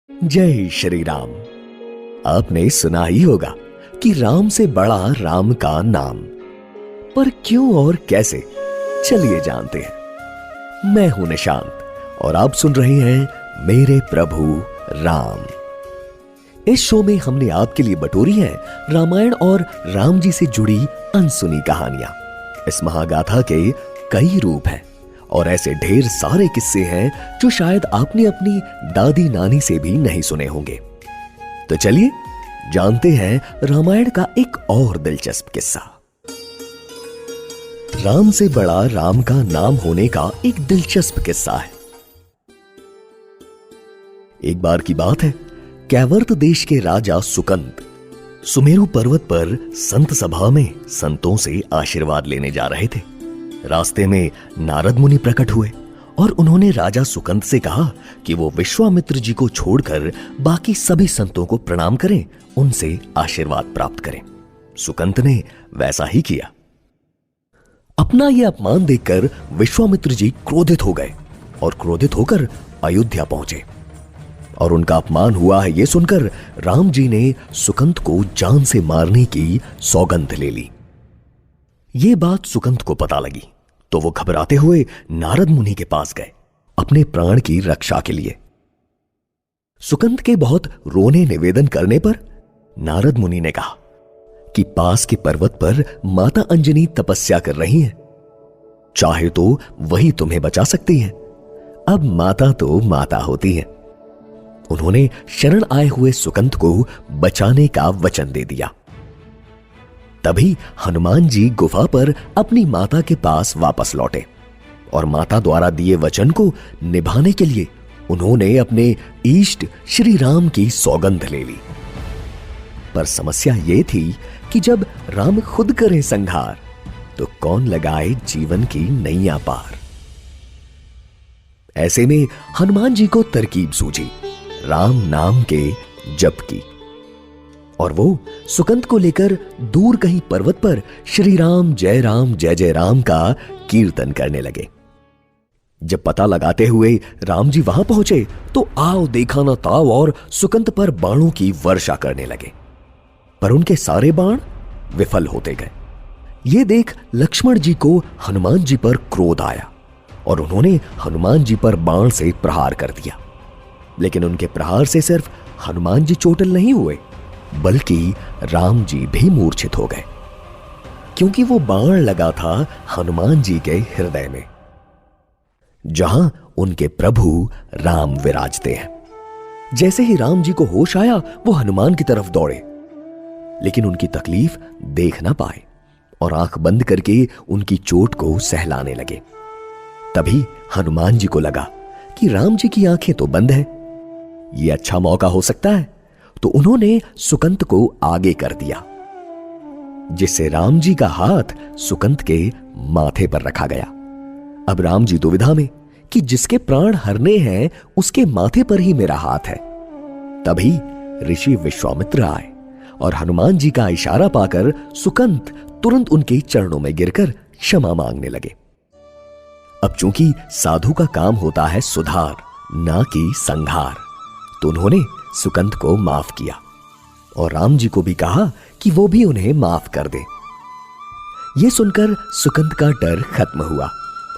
जय श्री राम। आपने सुना ही होगा कि राम से बड़ा राम का नाम, पर क्यों और कैसे, चलिए जानते हैं। मैं हूं निशांत और आप सुन रहे हैं मेरे प्रभु राम। इस शो में हमने आपके लिए बटोरी हैं रामायण और राम जी से जुड़ी अनसुनी कहानियां। इस महागाथा के कई रूप हैं और ऐसे ढेर सारे किस्से हैं जो शायद आपने अपनी दादी नानी से भी नहीं सुने होंगे। तो चलिए जानते हैं रामायण का एक और दिलचस्प किस्सा। राम से बड़ा राम का नाम होने का एक दिलचस्प किस्सा है। एक बार की बात है, कैवर्त देश के राजा सुकंद सुमेरु पर्वत पर संत सभा में संतों से आशीर्वाद लेने जा रहे थे। रास्ते में नारद मुनि प्रकट हुए और उन्होंने राजा सुकंद से कहा कि वो विश्वामित्र जी को छोड़कर बाकी सभी संतों को प्रणाम करें, उनसे आशीर्वाद प्राप्त करें। सुकंद ने वैसा ही किया। अपना यह अपमान देखकर विश्वामित्र जी क्रोधित हो गए और क्रोधित होकर अयोध्या पहुंचे। और उनका अपमान हुआ है यह सुनकर राम जी ने सुकंद को जान से मारने की सौगंध ले ली। ये बात सुकंद को पता लगी तो वो घबराते हुए नारद मुनि के पास गए अपने प्राण की रक्षा के लिए। सुकंद के बहुत रोने निवेदन करने पर नारद मुनि ने कहा कि पास के पर्वत पर माता अंजनी तपस्या कर रही हैं, चाहे तो वही तुम्हें बचा सकती हैं। अब माता तो माता होती है। उन्होंने शरण आए हुए सुकंद को बचाने का वचन दे दिया। तभी हनुमान जी गुफा पर अपनी माता के पास वापस लौटे और माता द्वारा दिए वचन को निभाने के लिए उन्होंने अपने इष्ट श्री राम की सौगंध ले ली। पर समस्या यह थी कि जब राम खुद करें संहार तो कौन लगाए जीवन की नैया पार। ऐसे में हनुमान जी को तरकीब सूझी राम नाम के जप की, और वो सुकंद को लेकर दूर कहीं पर्वत पर श्री राम जय जय राम का कीर्तन करने लगे। जब पता लगाते हुए राम जी वहां पहुंचे तो आओ देखा ना ताव और सुकंद पर बाणों की वर्षा करने लगे, पर उनके सारे बाण विफल होते गए। ये देख लक्ष्मण जी को हनुमान जी पर क्रोध आया और उन्होंने हनुमान जी पर बाण से प्रहार कर दिया। लेकिन उनके प्रहार से सिर्फ हनुमान जी चोटिल नहीं हुए बल्कि राम जी भी मूर्छित हो गए, क्योंकि वो बाण लगा था हनुमान जी के हृदय में, जहां उनके प्रभु राम विराजते हैं। जैसे ही राम जी को होश आया वो हनुमान की तरफ दौड़े, लेकिन उनकी तकलीफ देख ना पाए और आंख बंद करके उनकी चोट को सहलाने लगे। तभी हनुमान जी को लगा कि राम जी की आंखें तो बंद हैं, ये अच्छा मौका हो सकता है। तो उन्होंने सुकंद को आगे कर दिया, जिससे राम जी का हाथ सुकंद के माथे पर रखा गया। अब राम जी दुविधा में कि जिसके प्राण हरने हैं उसके माथे पर ही मेरा हाथ है। तभी ऋषि विश्वामित्र आए और हनुमान जी का इशारा पाकर सुकंद तुरंत उनके चरणों में गिरकर क्षमा मांगने लगे। अब चूंकि साधु का काम होता है सुधार ना कि संहार, तो उन्होंने सुकंद को माफ किया और राम जी को भी कहा कि वो भी उन्हें माफ कर दे। यह सुनकर सुकंद का डर खत्म हुआ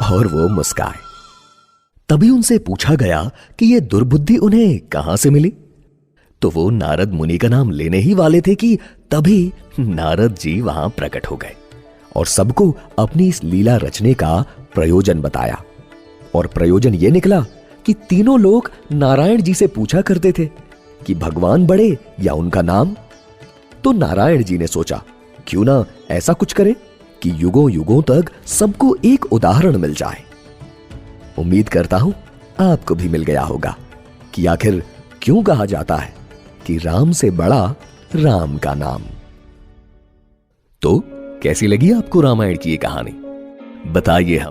और वो मुस्काए। तभी उनसे पूछा गया कि यह दुर्बुद्धि उन्हें कहां से मिली, तो वो नारद मुनि का नाम लेने ही वाले थे कि तभी नारद जी वहां प्रकट हो गए और सबको अपनी इस लीला रचने का प्रयोजन बताया। और प्रयोजन यह निकला कि तीनों लोग नारायण जी से पूछा करते थे कि भगवान बड़े या उनका नाम। तो नारायण जी ने सोचा क्यों ना ऐसा कुछ करें कि युगों युगों तक सबको एक उदाहरण मिल जाए। उम्मीद करता हूं आपको भी मिल गया होगा कि आखिर क्यों कहा जाता है कि राम से बड़ा राम का नाम। तो कैसी लगी आपको रामायण की ये कहानी, बताइए हम